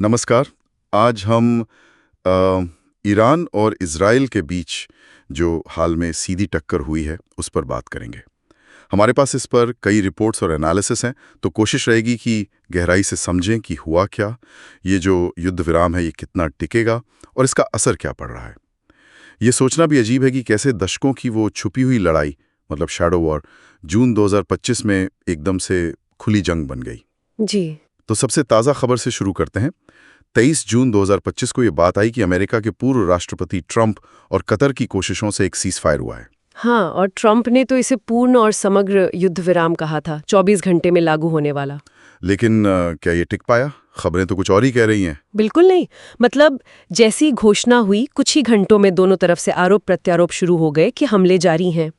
नमस्कार। आज हम अ, ईरान और इज़राइल के बीच जो हाल में सीधी टक्कर हुई है उस पर बात करेंगे। हमारे पास इस पर कई रिपोर्ट्स और एनालिसिस हैं, तो कोशिश रहेगी कि गहराई से समझें कि हुआ क्या, ये जो युद्ध विराम है ये कितना टिकेगा और इसका असर क्या पड़ रहा है। ये सोचना भी अजीब है कि कैसे दशकों की वो छुपी हुई लड़ाई, मतलब शैडो वॉर, जून 2025 में एकदम से खुली जंग बन गई। जी। तो सबसे ताज़ा खबर से शुरू करते हैं। 23 जून 2025 को ये बात आई कि अमेरिका के पूर्व राष्ट्रपति ट्रंप और कतर की कोशिशों से एक सीज फायर हुआ है। हाँ, और ट्रंप ने तो इसे पूर्ण और समग्र युद्ध विराम कहा था, 24 घंटे में लागू होने वाला। लेकिन क्या ये टिक पाया? खबरें तो कुछ और ही कह रही हैं। बिल्कुल नहीं। मतलब जैसी घोषणा हुई, कुछ ही घंटों में दोनों तरफ से आरोप प्रत्यारोप शुरू हो गए कि हमले जारी हैं।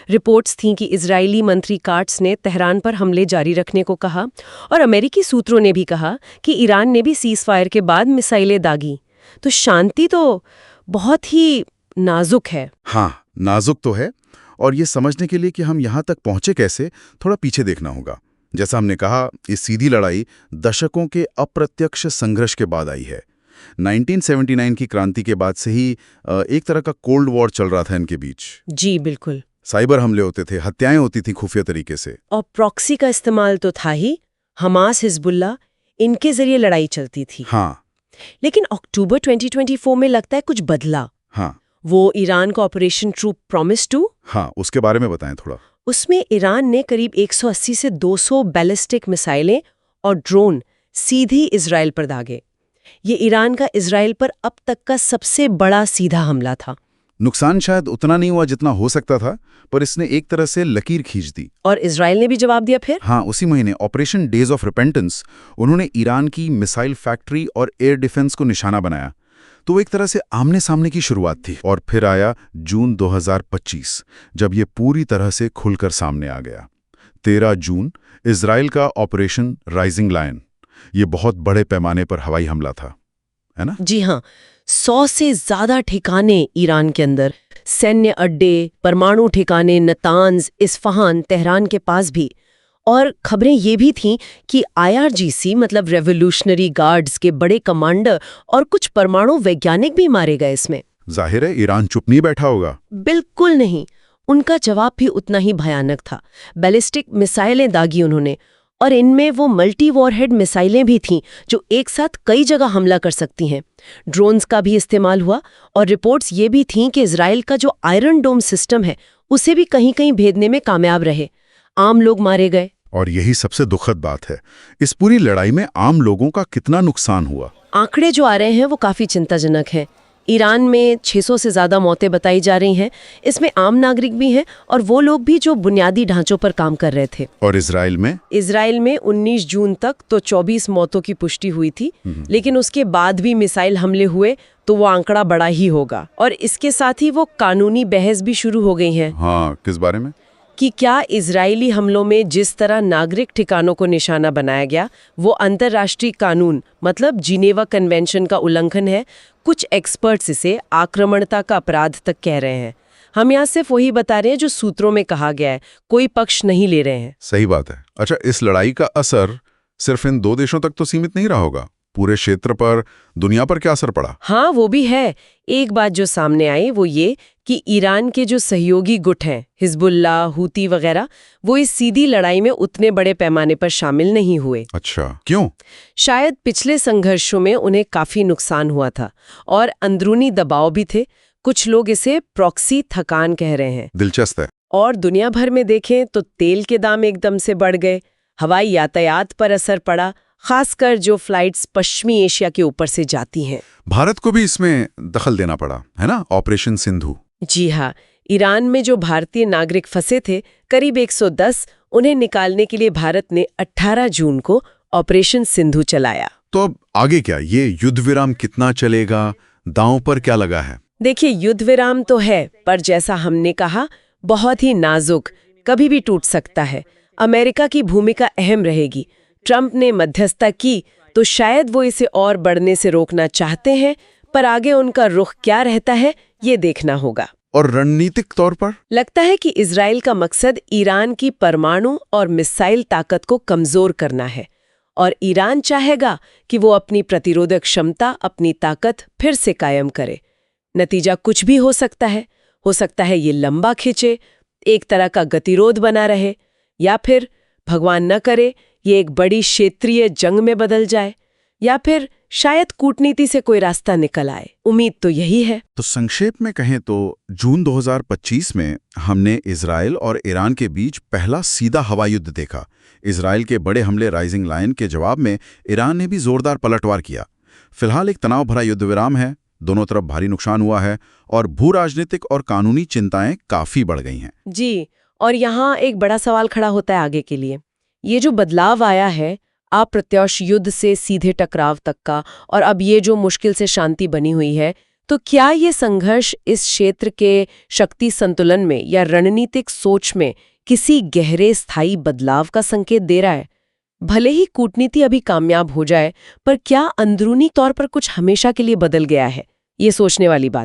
रिपोर्ट्स थीं कि इजरायली मंत्री काट्स ने तेहरान पर हमले जारी रखने को कहा और अमेरिकी सूत्रों ने भी कहा कि ईरान ने भी सीज फायर के बाद मिसाइलें दागी। तो शांति तो बहुत ही नाजुक है। हाँ, नाजुक तो है। और ये समझने के लिए कि हम यहाँ तक पहुँचे कैसे, थोड़ा पीछे देखना होगा। जैसा हमने कहा, ये सीधी लड़ाई दशकों के अप्रत्यक्ष संघर्ष के बाद आई है। 1979 की क्रांति के बाद से ही एक तरह का कोल्ड वॉर चल रहा था इनके बीच। जी बिल्कुल। साइबर हमले होते थे, हत्याएं होती थी खुफिया तरीके से। और प्रॉक्सी का इस्तेमाल तो था ही। हमास, हिजबुल्ला, इनके जरिए लड़ाई चलती थी। हाँ। लेकिन अक्टूबर 2024 में लगता है कुछ बदला। हाँ। वो ईरान का ऑपरेशन ट्रू प्रॉमिस टू। हाँ, उसके बारे में बताएं थोड़ा। उसमें ईरान ने करीब 180 से 200 बैलिस्टिक मिसाइलें और ड्रोन सीधी इजराइल पर दागे। ये ईरान का इजराइल पर अब तक का सबसे बड़ा सीधा हमला था। नुकसान शायद उतना नहीं हुआ जितना हो सकता था, पर इसने एक तरह से लकीर खींच दी। और इजराइल ने भी जवाब दिया फिर। हाँ, उसी महीने ऑपरेशन डेज ऑफ रिपेंटेंस उन्होंने ईरान की मिसाइल फैक्ट्री और एयर डिफेंस को निशाना बनाया। तो वो एक तरह से आमने सामने की शुरुआत थी। और फिर आया जून 2025, जब ये पूरी तरह से खुलकर सामने आ गया। 13 जून इजराइल का ऑपरेशन राइजिंग लायन, ये बहुत बड़े पैमाने पर हवाई हमला था, है ना? जी हाँ, 100 से ज्यादा ठिकाने ईरान के अंदर, सैन्य अड्डे, परमाणु ठिकाने, नतांज, इस्फहान, तेहरान के पास भी। और खबरें ये भी थीं कि IRGC मतलब रेवोल्यूशनरी गार्ड्स के बड़े कमांडर और कुछ परमाणु वैज्ञानिक भी मारे गए इसमें। जाहिर है ईरान चुप नहीं बैठा होगा। बिल्कुल नहीं। उनका जवाब भी उतना ही भयानक था। बैलिस्टिक मिसाइलें दागी उन्होंने, और इनमें वो मल्टी वॉरहेड मिसाइलें भी थीं जो एक साथ कई जगह हमला कर सकती हैं। ड्रोन्स का भी इस्तेमाल हुआ, और रिपोर्ट्स ये भी थीं कि इजराइल का जो आयरन डोम सिस्टम है उसे भी कहीं कहीं भेदने में कामयाब रहे। आम लोग मारे गए। और यही सबसे दुखद बात है, इस पूरी लड़ाई में आम लोगों का कितना नुकसान हुआ। आंकड़े जो आ रहे हैं वो काफी चिंताजनक हैं। ईरान में 600 से ज्यादा मौतें बताई जा रही हैं। इसमें आम नागरिक भी हैं और वो लोग भी जो बुनियादी ढांचों पर काम कर रहे थे। और इजराइल में 19 जून तक तो 24 मौतों की पुष्टि हुई थी, लेकिन उसके बाद भी मिसाइल हमले हुए तो वो आंकड़ा बड़ा ही होगा। और इसके साथ ही वो कानूनी बहस भी शुरू हो गई है। हाँ, किस बारे में? कि क्या इजरायली हमलों में जिस तरह नागरिक ठिकानों को निशाना बनाया गया वो अंतर्राष्ट्रीय कानून मतलब जिनेवा कन्वेंशन का उल्लंघन है। कुछ एक्सपर्ट्स इसे आक्रमणता का अपराध तक कह रहे हैं। हम यहाँ सिर्फ वही बता रहे हैं जो सूत्रों में कहा गया है, कोई पक्ष नहीं ले रहे हैं। सही बात है। अच्छा, इस लड़ाई का असर सिर्फ इन 2 देशों तक तो सीमित नहीं रहा होगा। पूरे क्षेत्र पर, दुनिया पर क्या असर पड़ा? हाँ, वो भी है। एक बात जो सामने आई वो ये कि ईरान के जो सहयोगी गुट हैं, हिजबुल्ला, हूती वगैरह, वो इस सीधी लड़ाई में उतने बड़े पैमाने पर शामिल नहीं हुए। अच्छा, क्यों? शायद पिछले संघर्षों में उन्हें काफी नुकसान हुआ था और अंदरूनी दबाव भी थे। कुछ लोग इसे प्रॉक्सी थकान कह रहे हैं। दिलचस्प है। और दुनिया भर में देखें तो तेल के दाम एकदम से बढ़ गए, हवाई यातायात पर असर पड़ा, खासकर जो फ्लाइट्स पश्चिमी एशिया के ऊपर से जाती हैं। भारत को भी इसमें दखल देना पड़ा, है ना? ऑपरेशन सिंधु। जी हाँ, ईरान में जो भारतीय नागरिक फंसे थे करीब 110, उन्हें निकालने के लिए भारत ने 18 जून को ऑपरेशन सिंधु चलाया। तो अब आगे क्या? ये युद्ध विराम कितना चलेगा? दांव पर क्या लगा है? देखिए, युद्ध विराम तो है, पर जैसा हमने कहा बहुत ही नाजुक, कभी भी टूट सकता है। अमेरिका की भूमिका अहम रहेगी। ट्रंप ने मध्यस्थता की तो शायद वो इसे और बढ़ने से रोकना चाहते हैं, पर आगे उनका रुख क्या रहता है ये देखना होगा। और रणनीतिक तौर पर लगता है कि इजराइल का मकसद ईरान की परमाणु और मिसाइल ताकत को कमजोर करना है और ईरान चाहेगा कि वो अपनी प्रतिरोधक क्षमता, अपनी ताकत फिर से कायम करे। नतीजा कुछ भी हो सकता है। हो सकता है ये लंबा खींचे, एक तरह का गतिरोध बना रहे, या फिर भगवान न करे ये एक बड़ी क्षेत्रीय जंग में बदल जाए, या फिर शायद कूटनीति से कोई रास्ता निकल आए। उम्मीद तो यही है। तो संक्षेप में कहें तो जून 2025 में हमने इजराइल और ईरान के बीच पहला सीधा हवाई युद्ध देखा। इजराइल के बड़े हमले राइजिंग लायन के जवाब में ईरान ने भी जोरदार पलटवार किया। फिलहाल एक तनाव भरा युद्ध विराम है, दोनों तरफ भारी नुकसान हुआ है और भू राजनीतिक और कानूनी चिंताएं काफी बढ़ गई हैं। जी, और यहाँ एक बड़ा सवाल खड़ा होता है आगे के लिए। ये जो बदलाव आया है अप्रत्याशित युद्ध से सीधे टकराव तक का, और अब ये जो मुश्किल से शांति बनी हुई है, तो क्या ये संघर्ष इस क्षेत्र के शक्ति संतुलन में या रणनीतिक सोच में किसी गहरे स्थायी बदलाव का संकेत दे रहा है? भले ही कूटनीति अभी कामयाब हो जाए, पर क्या अंदरूनी तौर पर कुछ हमेशा के लिए बदल गया है? ये सोचने वाली बात